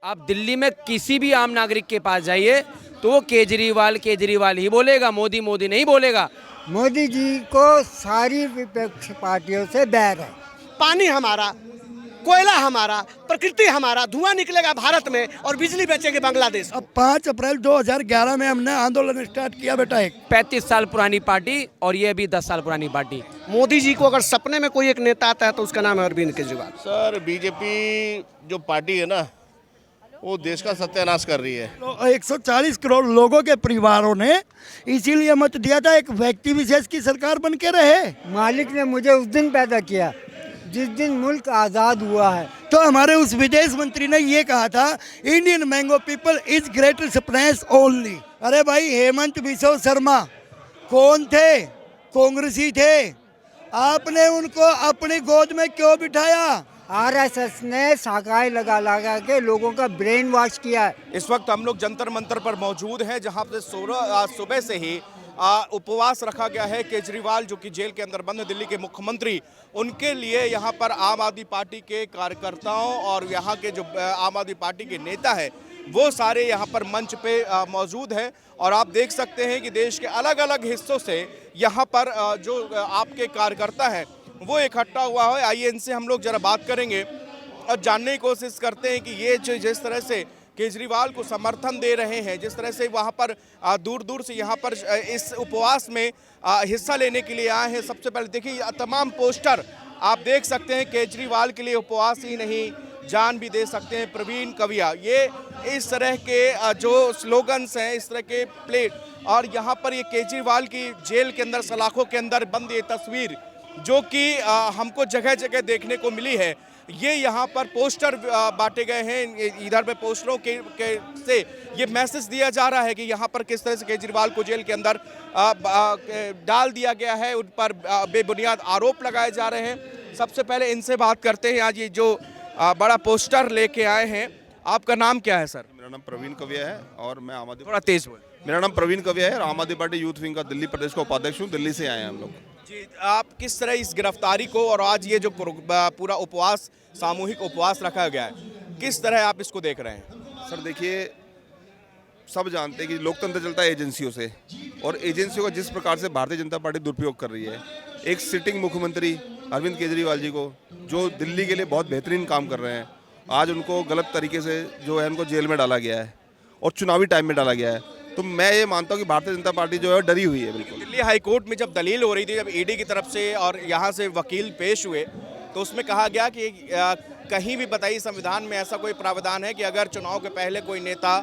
आप दिल्ली में किसी भी आम नागरिक के पास जाइए तो वो केजरीवाल केजरीवाल ही बोलेगा, मोदी मोदी नहीं बोलेगा। मोदी जी को सारी विपक्ष पार्टियों से बैर है। पानी हमारा, कोयला हमारा, प्रकृति हमारा, धुआं निकलेगा भारत में और बिजली बेचेंगे बांग्लादेश को। अब 5 अप्रैल 2011 में हमने आंदोलन स्टार्ट किया बेटा। एक 35 साल पुरानी पार्टी और ये अभी 10 साल पुरानी पार्टी। मोदी जी को अगर सपने में कोई एक नेता आता है तो उसका नाम है अरविंद केजरीवाल। सर बीजेपी जो पार्टी है ना, वो देश का सत्यानाश कर रही है। 140 करोड़ लोगों के परिवारों ने इसीलिए मत दिया था एक व्यक्ति विशेष की सरकार बन के रहे। मालिक ने मुझे उस दिन पैदा किया जिस दिन मुल्क आज़ाद हुआ है। तो हमारे उस विदेश मंत्री ने ये कहा था, Indian mango people is greater suppress only. अरे भाई, हेमंत बिस्वा शर्मा कौन थे? कांग्रेसी थे। आपने उनको अपनी गोद में क्यों बिठाया? आरएसएस ने शाखाएं लगा लगा के लोगों का ब्रेन वॉश किया है। इस वक्त हम लोग जंतर मंतर पर मौजूद हैं, जहां पर सुबह से ही उपवास रखा गया है। केजरीवाल जो कि जेल के अंदर बंद है, दिल्ली के मुख्यमंत्री, उनके लिए यहां पर आम आदमी पार्टी के कार्यकर्ताओं और यहां के जो आम आदमी पार्टी के नेता हैं वो सारे यहां पर मंच पे मौजूद हैं। और आप देख सकते हैं कि देश के अलग अलग हिस्सों से यहां पर जो आपके कार्यकर्ता हैं वो इकट्ठा हुआ है। आइए इनसे हम लोग जरा बात करेंगे और जानने की कोशिश करते हैं कि ये जिस तरह से केजरीवाल को समर्थन दे रहे हैं, जिस तरह से वहाँ पर दूर दूर से यहाँ पर इस उपवास में हिस्सा लेने के लिए आए हैं। सबसे पहले देखिए, तमाम पोस्टर आप देख सकते हैं। केजरीवाल के लिए उपवास ही नहीं, जान भी दे सकते हैं, प्रवीण कविया, ये इस तरह के जो स्लोगन्स हैं, इस तरह के प्लेट। और यहाँ पर ये केजरीवाल की जेल के अंदर सलाखों के अंदर बंद ये तस्वीर जो कि हमको जगह जगह देखने को मिली है, ये यहाँ पर पोस्टर बांटे गए हैं। इधर पे पोस्टरों के से ये मैसेज दिया जा रहा है कि यहाँ पर किस तरह से केजरीवाल को जेल के अंदर डाल दिया गया है, उन पर बेबुनियाद आरोप लगाए जा रहे हैं। सबसे पहले इनसे बात करते हैं। आज ये जो बड़ा पोस्टर लेके आए हैं, आपका नाम क्या है सर? मेरा नाम प्रवीण कविया है और मैं आम आदमी थोड़ा तेज बोल। मेरा नाम प्रवीण कविया है और आम आदमी पार्टी यूथ विंग का दिल्ली प्रदेश का उपाध्यक्ष हूँ। दिल्ली से आए हैं हम लोग। जी, आप किस तरह इस गिरफ्तारी को और आज ये जो पूरा उपवास, सामूहिक उपवास रखा गया है, किस तरह आप इसको देख रहे हैं? सर देखिए, सब जानते हैं कि लोकतंत्र चलता है एजेंसियों से, और एजेंसियों का जिस प्रकार से भारतीय जनता पार्टी दुरुपयोग कर रही है, एक सिटिंग मुख्यमंत्री अरविंद केजरीवाल जी को, जो दिल्ली के लिए बहुत बेहतरीन काम कर रहे हैं, आज उनको गलत तरीके से जो है उनको जेल में डाला गया है और चुनावी टाइम में डाला गया है। तो मैं ये मानता हूँ कि भारतीय जनता पार्टी जो है डरी हुई है बिल्कुल। दिल्ली हाईकोर्ट में जब दलील हो रही थी, जब ईडी की तरफ से और यहाँ से वकील पेश हुए, तो उसमें कहा गया कि कहीं भी बताइए संविधान में ऐसा कोई प्रावधान है कि अगर चुनाव के पहले कोई नेता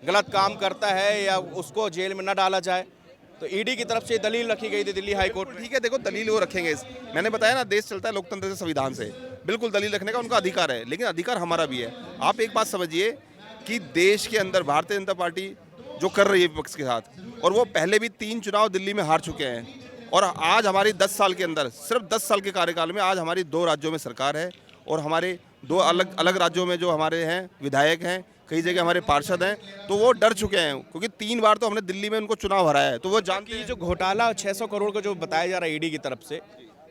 गलत काम करता है या उसको जेल में न डाला जाए। तो ईडी की तरफ से दलील रखी गई थी दिल्ली हाईकोर्ट में। ठीक है, देखो दलील वो रखेंगे। मैंने बताया ना, देश चलता है लोकतंत्र से, संविधान से। बिल्कुल दलील रखने का उनका अधिकार है, लेकिन अधिकार हमारा भी है। आप एक बात समझिए कि देश के अंदर भारतीय जनता पार्टी जो कर रही है विपक्ष के साथ, और वो पहले भी 3 चुनाव दिल्ली में हार चुके हैं, और आज हमारी 10 साल के अंदर, सिर्फ 10 साल के कार्यकाल में आज हमारी 2 राज्यों में सरकार है, और हमारे 2 अलग अलग राज्यों में जो हमारे हैं विधायक हैं, कई जगह हमारे पार्षद हैं, तो वो डर चुके हैं, क्योंकि 3 बार तो हमने दिल्ली में उनको चुनाव हराया है। तो वो जानते हैं जो घोटाला 600 करोड़ का जो बताया जा रहा है ईडी की तरफ से,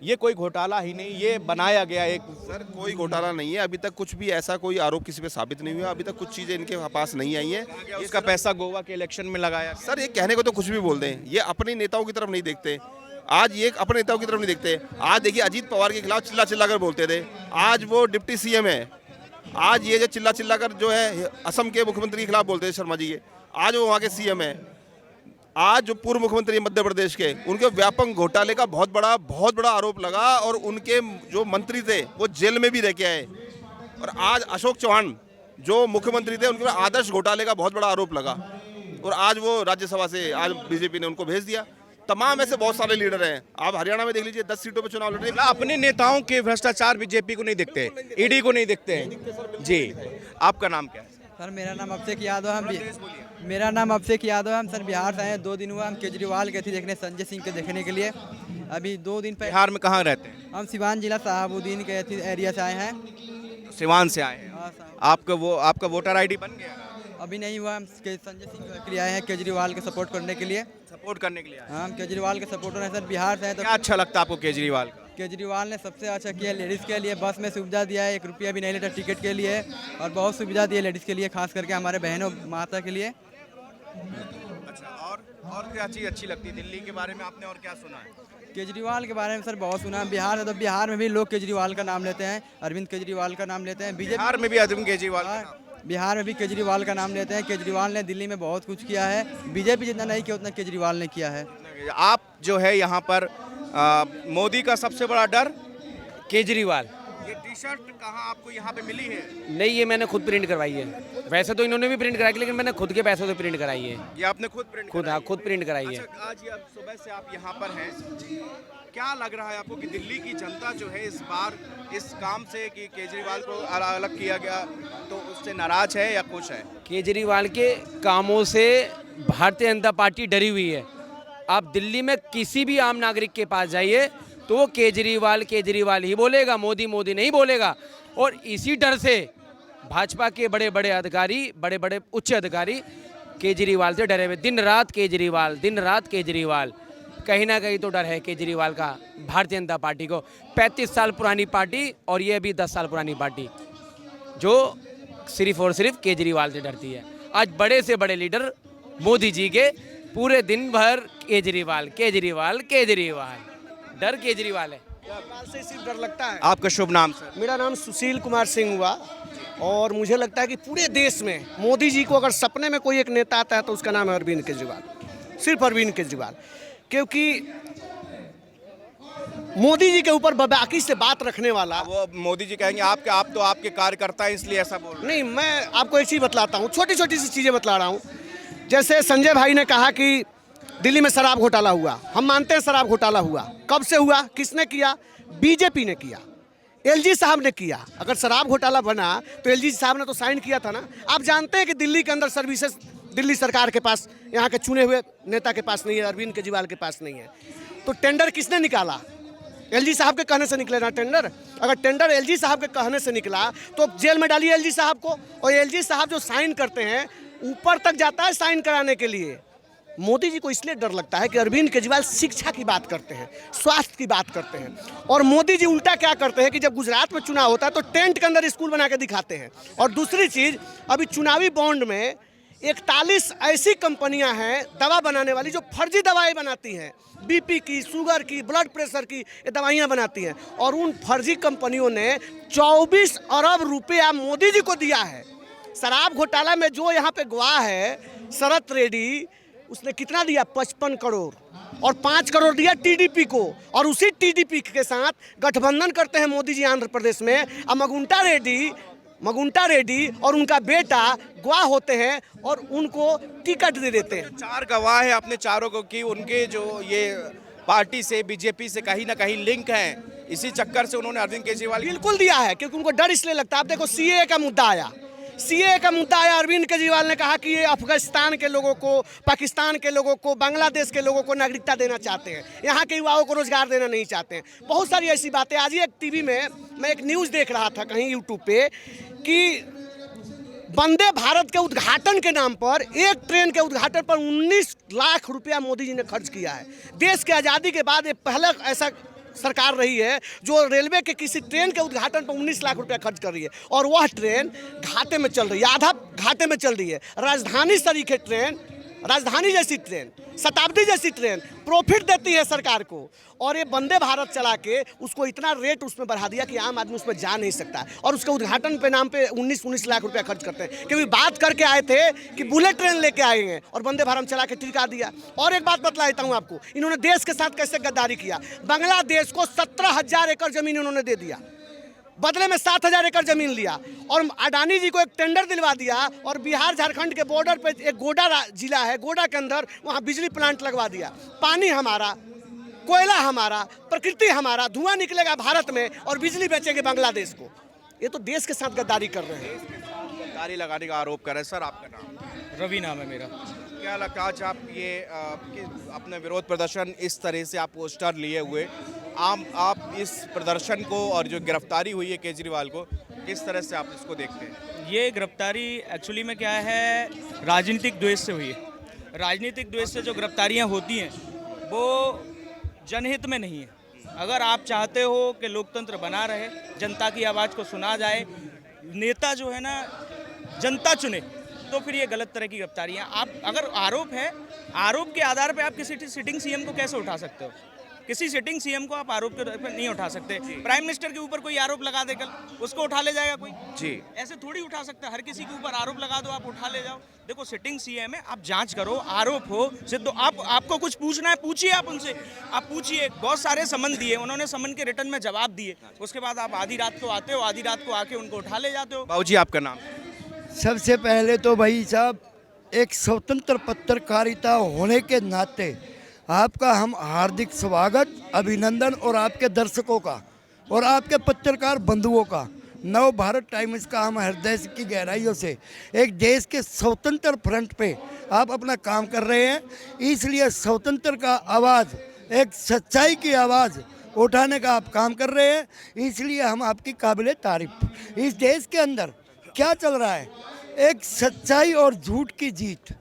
ये कोई घोटाला ही नहीं, ये बनाया गया एक। सर कोई घोटाला नहीं है, अभी तक कुछ भी ऐसा कोई आरोप किसी पे साबित नहीं हुआ। अभी तक कुछ चीज़ें इनके पास नहीं आई हैं। इसका पैसा गोवा के इलेक्शन में लगाया। सर ये कहने को तो कुछ भी बोल दें, ये अपने नेताओं की तरफ नहीं देखते। आज ये अपने नेताओं की तरफ नहीं देखते। आज देखिए, अजीत पवार के खिलाफ चिल्ला चिल्ला कर बोलते थे, आज वो डिप्टी सीएम है। आज ये जो चिल्ला चिल्ला कर जो है असम के मुख्यमंत्री के खिलाफ बोलते थे, शर्मा जी के, आज वो वहाँ के सीएम है। आज जो पूर्व मुख्यमंत्री मध्य प्रदेश के, उनके व्यापक घोटाले का बहुत बड़ा आरोप लगा, और उनके जो मंत्री थे वो जेल में भी रह के आए। और आज अशोक चौहान जो मुख्यमंत्री थे, उनके आदर्श घोटाले का बहुत बड़ा आरोप लगा, और आज वो राज्यसभा से आज बीजेपी ने उनको भेज दिया। तमाम ऐसे बहुत सारे लीडर हैं। आप हरियाणा में देख लीजिए, 10 सीटों पर चुनाव लड़ रहे हैं। अपने नेताओं के भ्रष्टाचार बीजेपी को नहीं दिखते, ईडी को नहीं दिखते हैं। जी, आपका नाम क्या है? सर मेरा नाम अभिषेक यादव है। मेरा नाम अभिषेक यादव है। हम सर बिहार से आए हैं। 2 दिन हुआ हम केजरीवाल गए थे देखने, संजय सिंह के देखने के लिए। अभी 2 दिन पहले। बिहार में कहाँ रहते हैं? हम सिवान जिला साहबुद्दीन के एरिया से आए हैं। सिवान से आए हैं। हाँ साहब। आपका वोटर आईडी बन गया? अभी नहीं हुआ। हम संजय सिंह के लिए आए हैं, केजरीवाल के सपोर्ट करने के लिए। सपोर्ट करने के लिए आए? हाँ, हम केजरीवाल के सपोर्टर हैं सर, बिहार से हैं। तो क्या अच्छा लगता है आपको केजरीवाल का? केजरीवाल ने सबसे अच्छा किया लेडीज़ के लिए, बस में सुविधा दिया है, 1 रुपया भी नहीं लेता टिकट के लिए, और बहुत सुविधा दी है लेडीज़ के लिए, खास करके हमारे बहनों माता के लिए। अच्छा, और क्या चीज़ अच्छी लगती है दिल्ली के बारे में, आपने और क्या सुना है? केजरीवाल के बारे में सर बहुत सुना है। बिहार है तो बिहार में भी लोग केजरीवाल का नाम लेते हैं, अरविंद केजरीवाल का नाम लेते हैं। बिहार में भी अरविंद केजरीवाल का नाम। बिहार में भी केजरीवाल का नाम लेते हैं। केजरीवाल ने दिल्ली में बहुत कुछ किया है, बीजेपी जितना नहीं किया उतना केजरीवाल ने किया है। आप जो है यहाँ पर मोदी का सबसे बड़ा डर, केजरीवाल। ये टी शर्ट कहाँ आपको यहाँ पे मिली है? नहीं, ये मैंने खुद प्रिंट करवाई है। वैसे तो इन्होंने भी प्रिंट कराई, लेकिन मैंने खुद के पैसों से प्रिंट कराई है। ये आपने खुद प्रिंट खुद, हाँ, कराई खुद प्रिंट कराई है। अच्छा, आज ये अब सुबह से आप यहाँ पर हैं, क्या लग रहा है आपको कि दिल्ली की जनता जो है इस बार इस काम से कि केजरीवाल को अलग किया गया तो उससे नाराज है या खुश है? केजरीवाल के कामों से भारतीय जनता पार्टी डरी हुई है। आप दिल्ली में किसी भी आम नागरिक के पास जाइए तो वो केजरीवाल केजरीवाल ही बोलेगा, मोदी मोदी नहीं बोलेगा। और इसी डर से भाजपा के बड़े बड़े अधिकारी, बड़े बड़े उच्च अधिकारी केजरीवाल से डरे हुए। दिन रात केजरीवाल, दिन रात केजरीवाल। कहीं ना कहीं तो डर है केजरीवाल का भारतीय जनता पार्टी को। 35 साल पुरानी पार्टी और ये अभी 10 साल पुरानी पार्टी जो सिर्फ और सिर्फ केजरीवाल से डरती है। आज बड़े से बड़े लीडर मोदी जी के पूरे दिन भर केजरीवाल केजरीवाल केजरीवाल, डर केजरीवाल है। केजरीवाल से सिर्फ डर लगता है। आपका शुभ नाम सर? मेरा नाम सुशील कुमार सिंह हुआ और मुझे लगता है कि पूरे देश में मोदी जी को अगर सपने में कोई एक नेता आता है तो उसका नाम है अरविंद केजरीवाल, सिर्फ अरविंद केजरीवाल। क्योंकि मोदी जी के ऊपर बाकी से बात रखने वाला, वो मोदी जी कहेंगे आप तो आपके कार्यकर्ता हैं इसलिए ऐसा बोल रहे हैं। नहीं, मैं आपको एक चीज़ बतलाता हूँ, छोटी छोटी सी चीज़ें बतला रहा हूँ। जैसे संजय भाई ने कहा कि दिल्ली में शराब घोटाला हुआ, हम मानते हैं शराब घोटाला हुआ। कब से हुआ, किसने किया? बीजेपी ने किया, एलजी साहब ने किया। अगर शराब घोटाला बना तो एलजी साहब ने तो साइन किया था ना। आप जानते हैं कि दिल्ली के अंदर सर्विसेज दिल्ली सरकार के पास, यहाँ के चुने हुए नेता के पास नहीं है, अरविंद केजरीवाल के पास नहीं है। तो टेंडर किसने निकाला? एलजी साहब के कहने से निकले ना टेंडर। अगर टेंडर एलजी साहब के कहने से निकला तो जेल में डालिए एलजी साहब को। और एलजी साहब जो साइन करते हैं ऊपर तक जाता है साइन कराने के लिए। मोदी जी को इसलिए डर लगता है कि अरविंद केजरीवाल शिक्षा की बात करते हैं, स्वास्थ्य की बात करते हैं। और मोदी जी उल्टा क्या करते हैं कि जब गुजरात में चुनाव होता है तो टेंट के अंदर स्कूल बना के दिखाते हैं। और दूसरी चीज़, अभी चुनावी बॉन्ड में 41 ऐसी कंपनियां हैं दवा बनाने वाली जो फर्जी दवाएं बनाती हैं, बीपी की, शुगर की, ब्लड प्रेशर की ये दवाइयां बनाती हैं। और उन फर्जी कंपनियों ने 24 अरब रुपया मोदी जी को दिया है। शराब घोटाला में जो यहाँ पे गवाह है शरत रेड्डी, उसने कितना दिया? 55 करोड़, और 5 करोड़ दिया टीडीपी को। और उसी टीडीपी के साथ गठबंधन करते हैं मोदी जी आंध्र प्रदेश में। अब मगुंटा रेड्डी और उनका बेटा गवाह होते हैं और उनको टिकट दे देते हैं। 4 गवाह है अपने चारों को कि उनके जो ये पार्टी से, बीजेपी से कहीं ना कहीं लिंक है। इसी चक्कर से उन्होंने अरविंद केजरीवाल बिल्कुल दिया है, क्योंकि उनको डर इसलिए लगता है। आप देखो, सीएए का मुद्दा आया, अरविंद केजरीवाल ने कहा कि ये अफगानिस्तान के लोगों को, पाकिस्तान के लोगों को, बांग्लादेश के लोगों को नागरिकता देना चाहते हैं, यहाँ के युवाओं को रोजगार देना नहीं चाहते हैं। बहुत सारी ऐसी बातें। आज ही एक टीवी में मैं एक न्यूज़ देख रहा था कहीं यूट्यूब पे कि वंदे भारत के उद्घाटन के नाम पर, एक ट्रेन के उद्घाटन पर 19 लाख रुपया मोदी जी ने खर्च किया है। देश के आज़ादी के बाद ये पहला ऐसा सरकार रही है जो रेलवे के किसी ट्रेन के उद्घाटन पर 19 लाख रुपया खर्च कर रही है। और वह ट्रेन घाटे में चल रही है, आधा घाटे में चल रही है। राजधानी सरीखे ट्रेन, राजधानी जैसी ट्रेन, शताब्दी जैसी ट्रेन प्रॉफिट देती है सरकार को। और ये वंदे भारत चला के उसको इतना रेट उसमें बढ़ा दिया कि आम आदमी उसमें जा नहीं सकता। और उसके उद्घाटन पे नाम पे 19 लाख रुपया खर्च करते हैं। क्योंकि बात करके आए थे कि बुलेट ट्रेन लेके आएंगे और वंदे भारत चला के टिका दिया। और एक बात बतला देता हूँ आपको, इन्होंने देश के साथ कैसे गद्दारी किया। बांग्लादेश को 17,000 एकड़ जमीन इन्होंने दे दिया, बदले में 7,000 एकड़ जमीन लिया। और अडानी जी को एक टेंडर दिलवा दिया और बिहार झारखंड के बॉर्डर पे एक गोडा जिला है, गोडा के अंदर वहाँ बिजली प्लांट लगवा दिया। पानी हमारा, कोयला हमारा, प्रकृति हमारा, धुआं निकलेगा भारत में और बिजली बेचेंगे बांग्लादेश को। ये तो देश के साथ गद्दारी कर रहे हैं। गद्दारी लगाने का आरोप कर रहे हैं। सर, आपका नाम? रवि नाम है मेरा। क्या लगता है आज आप ये अपने विरोध प्रदर्शन इस तरह से आप पोस्टर लिए हुए, आप इस प्रदर्शन को और जो गिरफ्तारी हुई है केजरीवाल को, किस तरह से आप इसको देखते हैं? ये गिरफ्तारी एक्चुअली में क्या है, राजनीतिक द्वेष से हुई है। राजनीतिक द्वेष से जो गिरफ्तारियां होती हैं वो जनहित में नहीं है, अगर आप चाहते हो कि लोकतंत्र बना रहे, जनता की आवाज़ को सुना जाए, नेता जो है ना जनता चुने, तो फिर ये गलत तरह की गिरफ्तारियां। आप अगर आरोप है, आरोप के आधार पे आप किसी सिटिंग सीएम को कैसे उठा सकते हो? किसी सिटिंग सीएम को आप आरोप के पर नहीं उठा सकते। प्राइम मिनिस्टर के ऊपर कोई आरोप लगा दे कल, उसको उठा ले जाएगा कोई? जी। ऐसे थोड़ी उठा सकते, हर किसी के ऊपर आरोप लगा दो, आप उठा ले जाओ। देखो सिटिंग सीएम है, आप जांच करो, आरोप हो सिद्ध, आपको कुछ पूछना है पूछिए, आप उनसे आप पूछिए। बहुत सारे समन दिए उन्होंने, समन के रिटर्न में जवाब दिए, उसके बाद आप आधी रात को आते हो, आधी रात को आके उनको उठा ले जाते हो। बाबूजी आपका नाम? सबसे पहले तो भाई साहब, एक स्वतंत्र पत्रकारिता होने के नाते आपका हम हार्दिक स्वागत, अभिनंदन, और आपके दर्शकों का और आपके पत्रकार बंधुओं का, नव भारत टाइम्स का हम हृदय की गहराइयों से, एक देश के स्वतंत्र फ्रंट पे आप अपना काम कर रहे हैं, इसलिए स्वतंत्र का आवाज़, एक सच्चाई की आवाज़ उठाने का आप काम कर रहे हैं, इसलिए हम आपकी काबिले तारीफ। इस देश के अंदर क्या चल रहा है? एक सच्चाई और झूठ की जीत,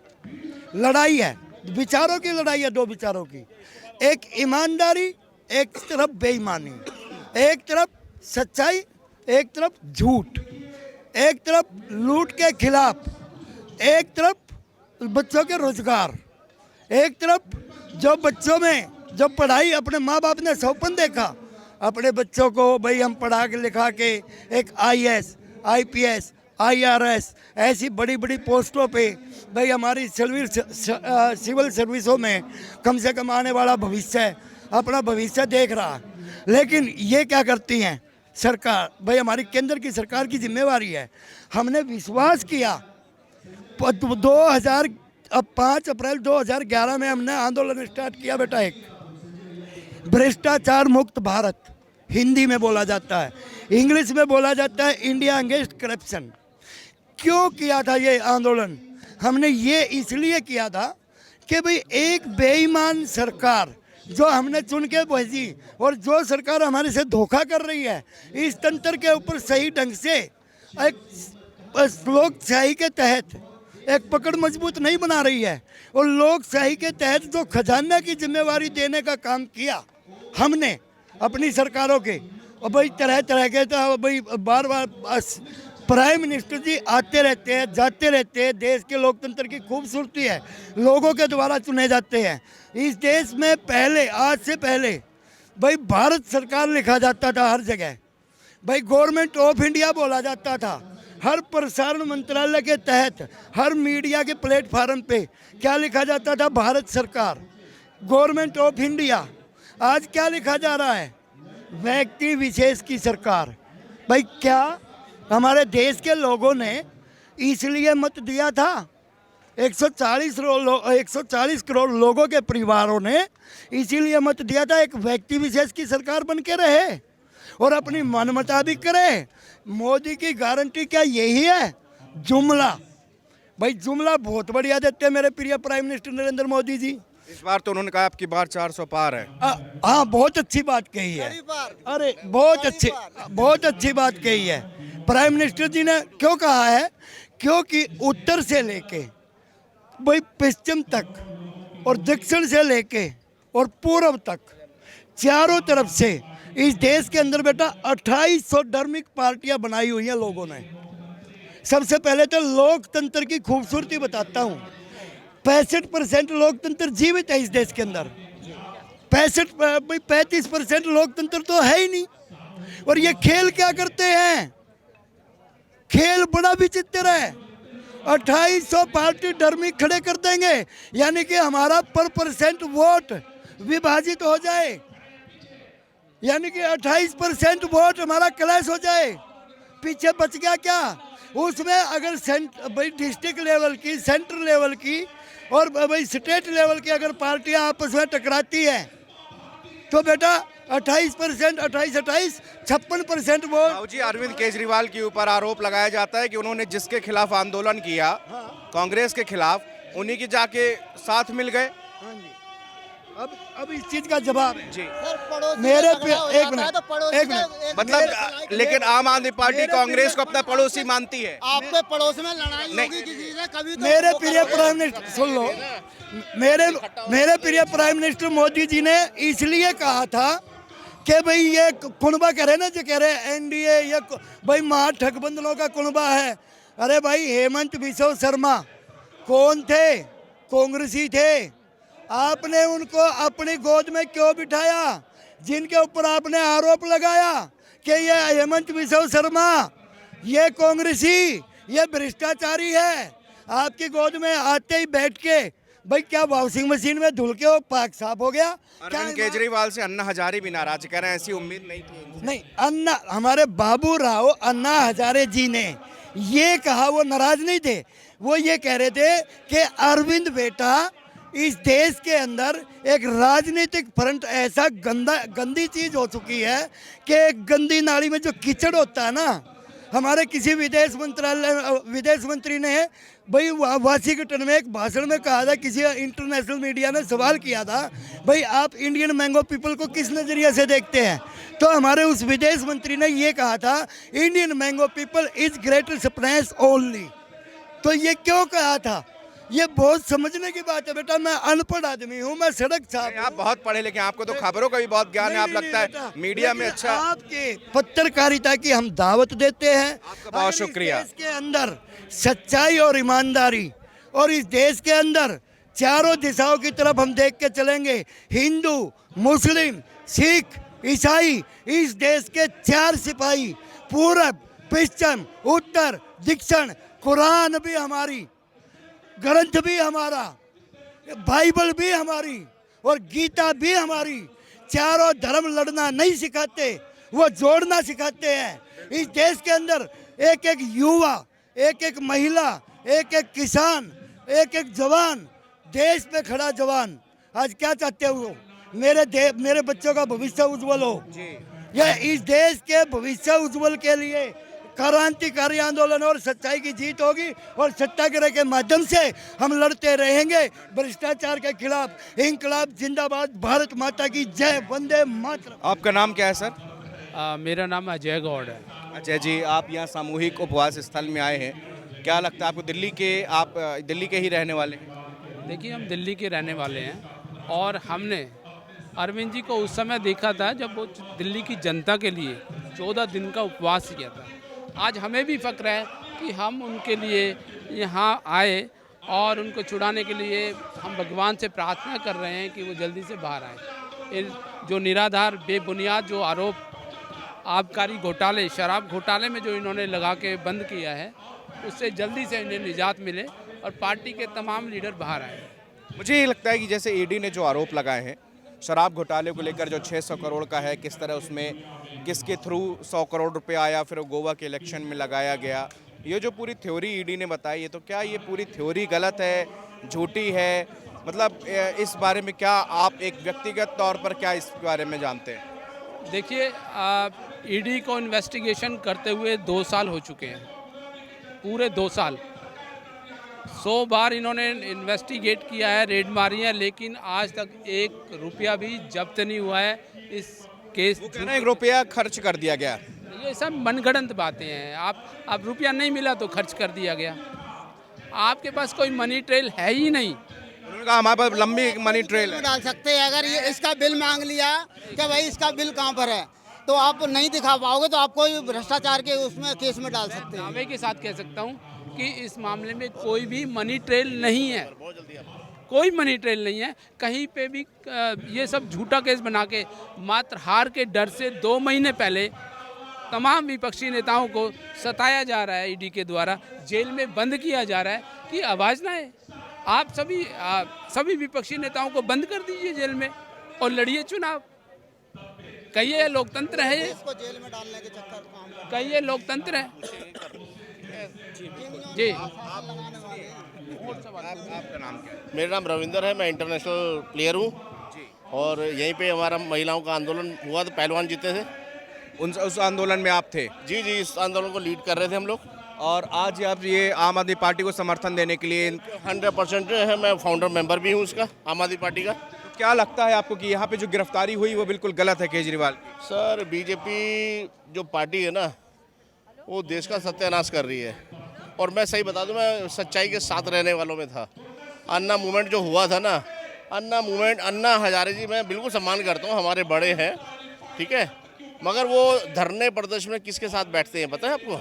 लड़ाई है, विचारों की लड़ाई है, दो विचारों की, एक ईमानदारी, एक तरफ बेईमानी, एक तरफ सच्चाई, एक तरफ झूठ, एक तरफ लूट के खिलाफ, एक तरफ बच्चों के रोजगार, एक तरफ जो बच्चों में जो पढ़ाई अपने माँ बाप ने सौपन देखा, अपने बच्चों को भाई हम पढ़ा के लिखा के एक IAS, IPS, IRS ऐसी बड़ी बड़ी पोस्टों पे भाई हमारी सिविल सर्विसों में कम से कम आने वाला भविष्य, अपना भविष्य देख रहा। लेकिन ये क्या करती हैं सरकार? भाई हमारी केंद्र की सरकार की जिम्मेवारी है। हमने विश्वास किया, 5 अप्रैल 2011 में हमने आंदोलन स्टार्ट किया बेटा, एक भ्रष्टाचार मुक्त भारत, हिंदी में बोला जाता है, इंग्लिश में बोला जाता है इंडिया अगेंस्ट करप्शन। क्यों किया था ये आंदोलन? हमने ये इसलिए किया था कि भाई एक बेईमान सरकार जो हमने चुन के भेजी और जो सरकार हमारे से धोखा कर रही है, इस तंत्र के ऊपर सही ढंग से एक लोकशाही के तहत एक पकड़ मजबूत नहीं बना रही है, और लोकशाही के तहत जो खजाना की जिम्मेवारी देने का काम किया हमने अपनी सरकारों के, और भाई तरह तरह के, तो भाई बार बार प्राइम मिनिस्टर जी आते रहते हैं, जाते रहते हैं। देश के लोकतंत्र की खूबसूरती है, लोगों के द्वारा चुने जाते हैं। इस देश में पहले, आज से पहले भाई भारत सरकार लिखा जाता था हर जगह, भाई गवर्नमेंट ऑफ इंडिया बोला जाता था। हर प्रसारण मंत्रालय के तहत हर मीडिया के प्लेटफार्म पे क्या लिखा जाता था? भारत सरकार, गवर्नमेंट ऑफ इंडिया। आज क्या लिखा जा रहा है? व्यक्ति विशेष की सरकार। भाई क्या हमारे देश के लोगों ने इसलिए मत दिया था? 140 करोड़ लोगों के परिवारों ने इसीलिए मत दिया था, एक व्यक्ति विशेष की सरकार बन के रहे और अपनी मन मुताबिक करे। मोदी की गारंटी क्या यही है? जुमला। भाई जुमला बहुत बढ़िया देते हैं मेरे प्रिय प्राइम मिनिस्टर नरेंद्र मोदी जी। इस बार तो उन्होंने कहा आपकी बार 400 पार है। हाँ, बहुत अच्छी बात कही है। अरे बहुत अच्छी बात कही है प्राइम मिनिस्टर जी ने। क्यों कहा है? क्योंकि उत्तर से लेके भाई पश्चिम तक और दक्षिण से लेके और पूर्व तक चारों तरफ से इस देश के अंदर बेटा 2800 धार्मिक पार्टियां बनाई हुई हैं लोगों ने। सबसे पहले तो लोकतंत्र की खूबसूरती बताता हूँ। 65% लोकतंत्र जीवित है इस देश के अंदर। 35% लोकतंत्र तो है ही नहीं। और ये खेल क्या करते हैं? खेल बड़ा विचित्र है। 2800 पार्टी धार्मिक खड़े कर देंगे, यानी कि हमारा पर % वोट विभाजित हो जाए, यानी कि 28% वोट हमारा क्लैश हो जाए। पीछे बच गया क्या? उसमें अगर भाई डिस्ट्रिक्ट लेवल की, सेंट्रल लेवल की और भाई स्टेट लेवल की अगर पार्टियां आपस में टकराती हैं तो बेटा 28%, 28, 56% वोट। जी, अरविंद केजरीवाल के ऊपर आरोप लगाया जाता है कि उन्होंने जिसके खिलाफ आंदोलन किया, कांग्रेस के खिलाफ, उन्हीं के जाके साथ मिल गए। अब इस चीज का जवाब है जी मेरे एक मिनट मतलब, लेकिन आम आदमी पार्टी कांग्रेस को अपना पड़ोसी मानती है। आपके पड़ोस में लड़ाई होगी किसी से कभी? मेरे प्रिय प्राइम मिनिस्टर सुन लो, मेरे प्रिय प्राइम मिनिस्टर मोदी जी ने इसलिए कहा था कि भाई ये कुनबा कह रहे ना, जो कह रहे एनडीए ये भाई महाठगबंधनों का कुनबा है। अरे भाई हेमंत बिस्वा शर्मा कौन थे? कांग्रेसी थे। आपने उनको अपनी गोद में क्यों बिठाया? जिनके ऊपर आपने आरोप लगाया कि ये हेमंत बिस्वा शर्मा ये कांग्रेसी ये भ्रष्टाचारी है, आपकी गोद में आते ही बैठ के भाई क्या वॉशिंग मशीन में धुल के वो पाक साफ हो गया? अरविंद केजरीवाल से अन्ना हजारे भी नाराज, कह रहे हैं ऐसी उम्मीद नहीं थी। नहीं, अन्ना हमारे बाबू राव अन्ना हजारे जी ने ये कहा, वो नाराज नहीं थे। वो ये कह रहे थे कि अरविंद बेटा इस देश के अंदर एक राजनीतिक फ्रंट ऐसा गंदी चीज हो चुकी है कि एक गंदी नाली में जो कीचड़ होता है ना, हमारे किसी विदेश मंत्री ने भाई वाशिंगटन में एक भाषण में कहा था, किसी इंटरनेशनल मीडिया ने सवाल किया था भाई आप इंडियन मैंगो पीपल को किस नज़रिए से देखते हैं, तो हमारे उस विदेश मंत्री ने ये कहा था Indian mango people is greater surprise only. तो ये क्यों कहा था? ये बहुत समझने की बात है बेटा, मैं अनपढ़ आदमी हूँ, मैं सड़क छाप। आप बहुत पढ़े लिखे, आपको तो खबरों का भी बहुत ज्ञान है, आप लगता है मीडिया में अच्छा। आपके पत्रकारिता की हम दावत देते हैं। आपका बहुत शुक्रिया। इस देश के अंदर सच्चाई और ईमानदारी, और इस देश के अंदर चारों दिशाओं की तरफ हम देख के चलेंगे, हिंदू मुस्लिम सिख ईसाई, इस देश के चार सिपाही, पूरब पश्चिम उत्तर दक्षिण, कुरान भी हमारी, ग्रंथ भी हमारा, बाइबल भी हमारी और गीता भी हमारी। चारों धर्म लड़ना नहीं सिखाते, वो जोड़ना सिखाते हैं। इस देश के अंदर एक एक युवा, एक एक महिला, एक एक किसान, एक एक जवान, देश पे खड़ा जवान आज क्या चाहते हो? मेरे बच्चों का भविष्य उज्जवल हो। यह इस देश के भविष्य उज्जवल के लिए क्रांतिकारी आंदोलन और सच्चाई की जीत होगी, और सत्याग्रह के माध्यम से हम लड़ते रहेंगे भ्रष्टाचार के खिलाफ। इंकलाब जिंदाबाद, भारत माता की जय, वंदे मातरम। आपका नाम क्या है सर? मेरा नाम अजय गौड़ है। अजय जी, आप यहाँ सामूहिक उपवास स्थल में आए हैं, क्या लगता है आपको? आप दिल्ली के ही रहने वाले हैं? देखिए, हम दिल्ली के रहने वाले हैं और हमने अरविंद जी को उस समय देखा था जब वो दिल्ली की जनता के लिए 14 दिन का उपवास किया था। आज हमें भी फ़क्र है कि हम उनके लिए यहाँ आए और उनको छुड़ाने के लिए हम भगवान से प्रार्थना कर रहे हैं कि वो जल्दी से बाहर आए। जो निराधार बेबुनियाद जो आरोप आबकारी घोटाले, शराब घोटाले में जो इन्होंने लगा के बंद किया है, उससे जल्दी से इन्हें निजात मिले और पार्टी के तमाम लीडर बाहर आए। मुझे ये लगता है कि जैसे ईडी ने जो आरोप लगाए हैं शराब घोटाले को लेकर, जो 600 करोड़ का है, किस तरह उसमें किसके थ्रू 100 करोड़ रुपए आया, फिर गोवा के इलेक्शन में लगाया गया, ये जो पूरी थ्योरी ईडी ने बताई है, तो क्या ये पूरी थ्योरी गलत है, झूठी है? मतलब इस बारे में क्या आप एक व्यक्तिगत तौर पर क्या इस बारे में जानते हैं? देखिए, ईडी को इन्वेस्टिगेशन करते हुए 2 साल हो चुके हैं, पूरे 2 साल। 100 बार इन्होंने इन्वेस्टिगेट किया है, रेड मारी है, लेकिन आज तक 1 रुपया भी जब्त नहीं हुआ है इस केस। वो कहना 1 रुपया खर्च कर दिया गया। ये सब मनगढ़ंत बातें हैं। आप रुपया नहीं मिला तो खर्च कर दिया गया। आपके पास कोई मनी ट्रेल है ही नहीं। उन्होंने कहा हमारे पास लंबी मनी ट्रेल है। डाल सकते हैं, अगर ये इसका बिल मांग लिया कि भाई इसका बिल कहाँ पर है, तो आप नहीं दिखा पाओगे तो आपको भ्रष्टाचार के उसमें केस में डाल सकते हैं। दावे के साथ कह सकता हूँ कि इस मामले में कोई भी मनी ट्रेल नहीं है, कोई मनी ट्रेल नहीं है कहीं पे भी। ये सब झूठा केस बना के मात्र हार के डर से 2 महीने पहले तमाम विपक्षी नेताओं को सताया जा रहा है, ईडी के द्वारा जेल में बंद किया जा रहा है कि आवाज़ ना है। आप सभी विपक्षी नेताओं को बंद कर दीजिए जेल में और लड़िए चुनाव। कहिए लोकतंत्र है ये, इसको जेल में डालने के चक्कर, कहिए लोकतंत्र है जी। आपका नाम क्या है? मेरा नाम रविंदर है, मैं इंटरनेशनल प्लेयर हूँ और यहीं पे हमारा महिलाओं का आंदोलन हुआ था, पहलवान जीते थे। उस आंदोलन में आप थे? जी, इस आंदोलन को लीड कर रहे थे हम लोग। और आज आप ये आम आदमी पार्टी को समर्थन देने के लिए 100% है, मैं फाउंडर मेंबर भी हूँ उसका, आम आदमी पार्टी का। तो क्या लगता है आपको कि यहाँ पे जो गिरफ्तारी हुई वो बिल्कुल गलत है केजरीवाल? सर, बीजेपी जो पार्टी है ना, वो देश का सत्यानाश कर रही है। और मैं सही बता दूं, मैं सच्चाई के साथ रहने वालों में था। अन्ना मूवमेंट जो हुआ था ना, अन्ना मूवमेंट, अन्ना हजारे जी मैं बिल्कुल सम्मान करता हूँ, हमारे बड़े हैं, ठीक है, मगर वो धरने प्रदर्शन में किसके साथ बैठते हैं पता है आपको?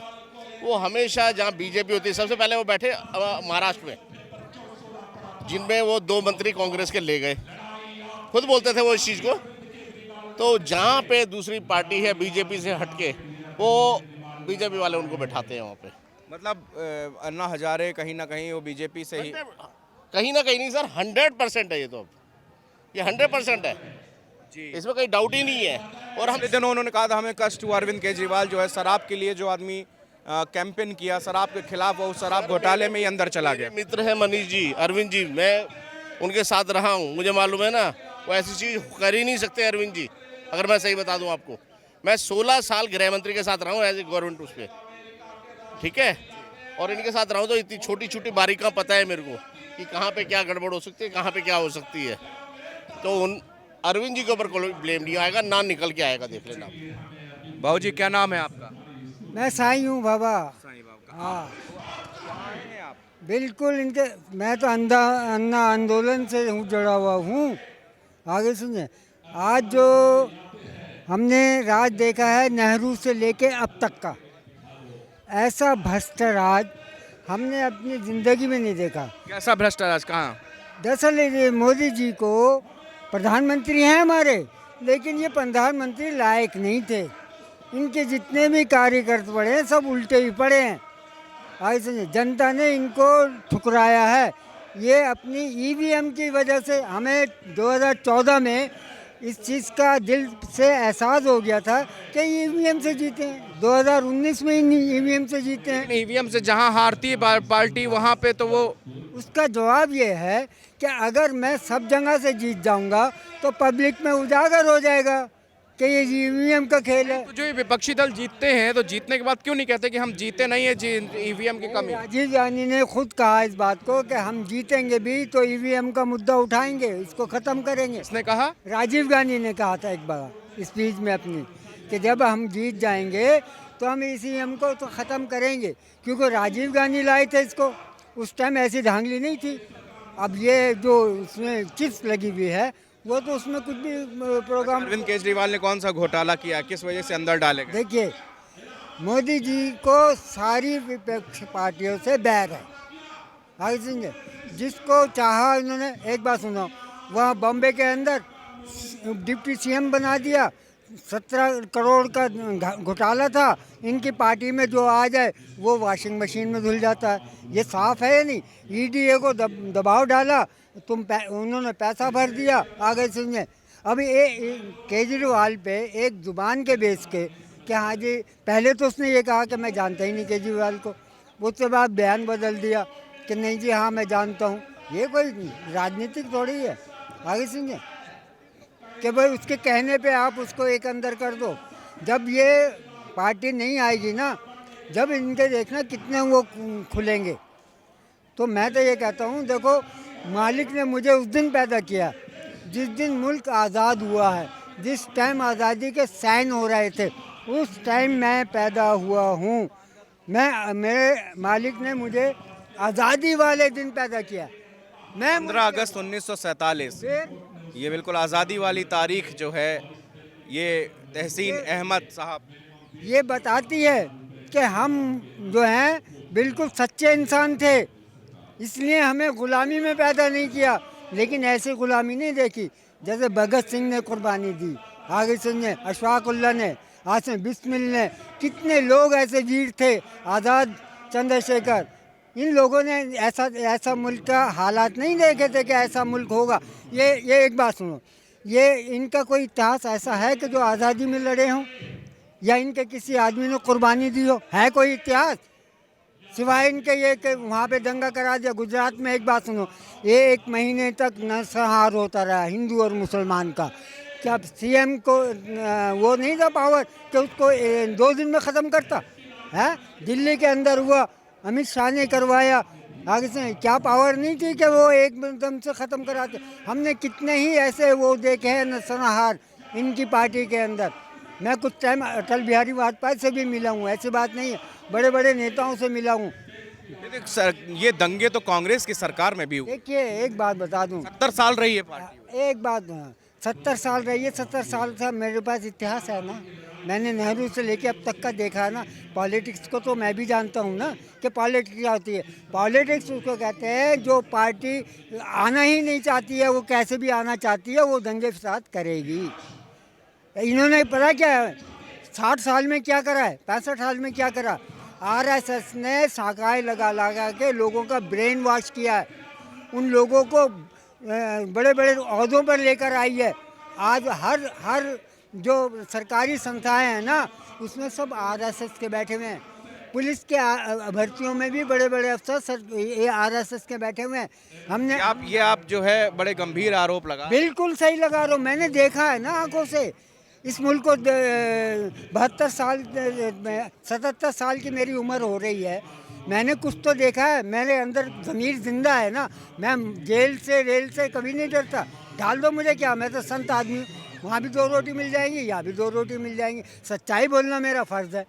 वो हमेशा जहाँ बीजेपी होती है सबसे पहले वो बैठे महाराष्ट्र में, जिनमें वो 2 मंत्री कांग्रेस के ले गए, खुद बोलते थे वो इस चीज़ को। तो जहाँ पे दूसरी पार्टी है बीजेपी से हटके, वो बीजेपी वाले उनको बैठाते हैं वहाँ पे। मतलब अन्ना हजारे कहीं ना कहीं वो बीजेपी से ही, कहीं ना कहीं नहीं सर, 100% है ये, तो अब ये 100% है जी, इसमें कोई डाउट ही नहीं है। और हम पिछले दिनों उन्होंने कहा था हमें कष्ट हुआ, अरविंद केजरीवाल जो है शराब के लिए जो आदमी कैंपेन किया शराब के खिलाफ, वो शराब घोटाले में ही अंदर चला गया। मित्र है मनीष जी, अरविंद जी, मैं उनके साथ रहा हूँ, मुझे मालूम है ना, वो ऐसी चीज़ कर ही नहीं सकते अरविंद जी। अगर मैं सही बता दूँ आपको, मैं 16 साल गृह मंत्री के साथ रहा हूँ एज ए गवर्नमेंट उस पर, ठीक है, और इनके साथ रहा हूँ तो इतनी छोटी छोटी बारीकियाँ पता है मेरे को कि कहाँ पे क्या गड़बड़ हो सकती है, कहाँ पे क्या हो सकती है। तो उन अरविंद जी के ऊपर कोई ब्लेम नहीं आएगा, ना निकल के आएगा, देख लेना। भाऊ जी क्या नाम है आपका? मैं साईं हूँ बाबा। हाँ बिल्कुल, इनके मैं तो अन्ना आंदोलन से हूँ, जुड़ा हुआ हूँ। आगे सुनिए, आज जो हमने राज देखा है नेहरू से लेके अब तक का, ऐसा भ्रष्ट राज हमने अपनी ज़िंदगी में नहीं देखा। कैसा भ्रष्टाचार कहाँ? दरअसल ये मोदी जी को प्रधानमंत्री हैं हमारे, लेकिन ये प्रधानमंत्री लायक नहीं थे। इनके जितने भी कार्यकर्ता पड़े हैं सब उल्टे ही पड़े हैं। आगे सुनिए, जनता ने इनको ठुकराया है। ये अपनी ईवीएम की वजह से, हमें 2014 में इस चीज़ का दिल से एहसास हो गया था कि ईवीएम से जीते हैं। 2019 में ही ईवीएम से जीते हैं। ईवीएम से जहाँ हारती है पार्टी वहाँ पे तो वो, उसका जवाब ये है कि अगर मैं सब जगह से जीत जाऊंगा तो पब्लिक में उजागर हो जाएगा कि ये ईवीएम का खेल है। तो जो ये विपक्षी दल जीतते हैं तो जीतने के बाद क्यों नहीं कहते कि हम जीते नहीं है, ईवीएम की कमी? राजीव गांधी ने खुद कहा इस बात को कि हम जीतेंगे भी तो ईवीएम का मुद्दा उठाएंगे, इसको ख़त्म करेंगे। इसने कहा, राजीव गांधी ने कहा था एक बार स्पीच में अपनी, कि जब हम जीत जाएंगे तो हम इस ईवीएम को तो ख़त्म करेंगे, क्योंकि राजीव गांधी लाए थे इसको। उस टाइम ऐसी धांधली नहीं थी। अब ये जो उसमें चिप्स लगी हुई है वो तो उसमें कुछ भी प्रोग्राम। अरविंद केजरीवाल ने कौन सा घोटाला किया, किस वजह से अंदर डाले गए? देखिए, मोदी जी को सारी विपक्ष पार्टियों से बैर है। आगे सुनिए, जिसको चाहा इन्होंने, एक बात सुनो, वहाँ बॉम्बे के अंदर डिप्टी सीएम बना दिया, 17 करोड़ का घोटाला था। इनकी पार्टी में जो आ जाए वो वॉशिंग मशीन में धुल जाता है। ये साफ है या नहीं? ईडीए को दबाव डाला, उन्होंने पैसा भर दिया। आगे सुनिए, अभी केजरीवाल पे एक जुबान के बेस के कि हाँ जी, पहले तो उसने ये कहा कि मैं जानता ही नहीं केजरीवाल को, उसके बाद बयान बदल दिया कि नहीं जी हाँ मैं जानता हूँ। ये कोई राजनीतिक थोड़ी है। आगे सुनिए, कि भाई उसके कहने पे आप उसको एक अंदर कर दो। जब ये पार्टी नहीं आएगी ना, जब इनके देखना कितने वो खुलेंगे। तो मैं तो ये कहता हूँ, देखो मालिक ने मुझे उस दिन पैदा किया जिस दिन मुल्क आज़ाद हुआ है, जिस टाइम आज़ादी के साइन हो रहे थे, उस टाइम मैं पैदा हुआ हूँ। मेरे मालिक ने मुझे आज़ादी वाले दिन पैदा किया। मैं 15 अगस्त 1947, ये बिल्कुल आज़ादी वाली तारीख जो है, ये तहसीन अहमद साहब ये बताती है कि हम जो हैं बिल्कुल सच्चे इंसान थे, इसलिए हमें ग़ुलामी में पैदा नहीं किया। लेकिन ऐसी ग़ुलामी नहीं देखी जैसे भगत सिंह ने कुर्बानी दी। आगे सुनिए, अशफाकुल्ला ने, आसिम बिस्मिल ने, कितने लोग ऐसे वीर थे, आज़ाद चंद्रशेखर। इन लोगों ने ऐसा मुल्क का हालात नहीं देखे थे कि ऐसा मुल्क होगा। ये एक बात सुनो, ये इनका कोई इतिहास ऐसा है कि जो आज़ादी में लड़े हों या इनके किसी आदमी ने कुर्बानी दी हो? है कोई इतिहास सिवाय इनके ये कि वहाँ पे दंगा करा दिया? गुजरात में एक बात सुनो, ये 1 महीने तक नरसंहार होता रहा हिंदू और मुसलमान का। क्या सीएम को वो नहीं था पावर कि उसको 2 दिन में ख़त्म करता है? दिल्ली के अंदर हुआ, अमित शाह ने करवाया। आगे से क्या पावर नहीं थी कि वो एकदम से ख़त्म कराते? हमने कितने ही ऐसे वो देखे हैं नरसंहार इनकी पार्टी के अंदर। मैं कुछ टाइम अटल बिहारी वाजपेयी से भी मिला हूँ, ऐसी बात नहीं है, बड़े बड़े नेताओं से मिला हूँ। ये दंगे तो कांग्रेस की सरकार में भी हुए। देखिए, एक बात बता दूँ, 70 साल रही है पार्टी। एक बात, 70 साल रही है, 70 साल से मेरे पास इतिहास है ना। मैंने नेहरू से लेके अब तक का देखा है ना। पॉलिटिक्स को तो मैं भी जानता हूँ ना कि पॉलिटिक्स क्या होती है। पॉलिटिक्स उसको कहते हैं जो पार्टी आना ही नहीं चाहती है, वो कैसे भी आना चाहती है, वो दंगे फसाद करेगी। इन्होंने पता क्या है 60 साल में क्या करा है, 65 साल में क्या करा। आरएसएस ने शाखाएं लगा के लोगों का ब्रेन वॉश किया है, उन लोगों को बड़े बड़े ओहदों पर लेकर आई है। आज हर जो सरकारी संस्थाएं हैं ना, उसमें सब आरएसएस के बैठे हुए हैं। पुलिस के भर्तियों में भी बड़े बड़े अफसर ये आरएसएस के बैठे हुए हैं। हमने आप जो है बड़े गंभीर आरोप लगा। बिल्कुल सही लगा रहा हूँ, मैंने देखा है ना आंखों से। इस मुल्क को 72 साल 77 साल की मेरी उम्र हो रही है, मैंने कुछ तो देखा है। मेरे अंदर ज़मीर जिंदा है ना। मैं जेल से रेल से कभी नहीं डरता। डाल दो मुझे क्या, मैं तो संत आदमी हूँ। वहाँ भी 2 रोटी मिल जाएंगी, यहाँ भी 2 रोटी मिल जाएंगी। सच्चाई बोलना मेरा फ़र्ज़ है।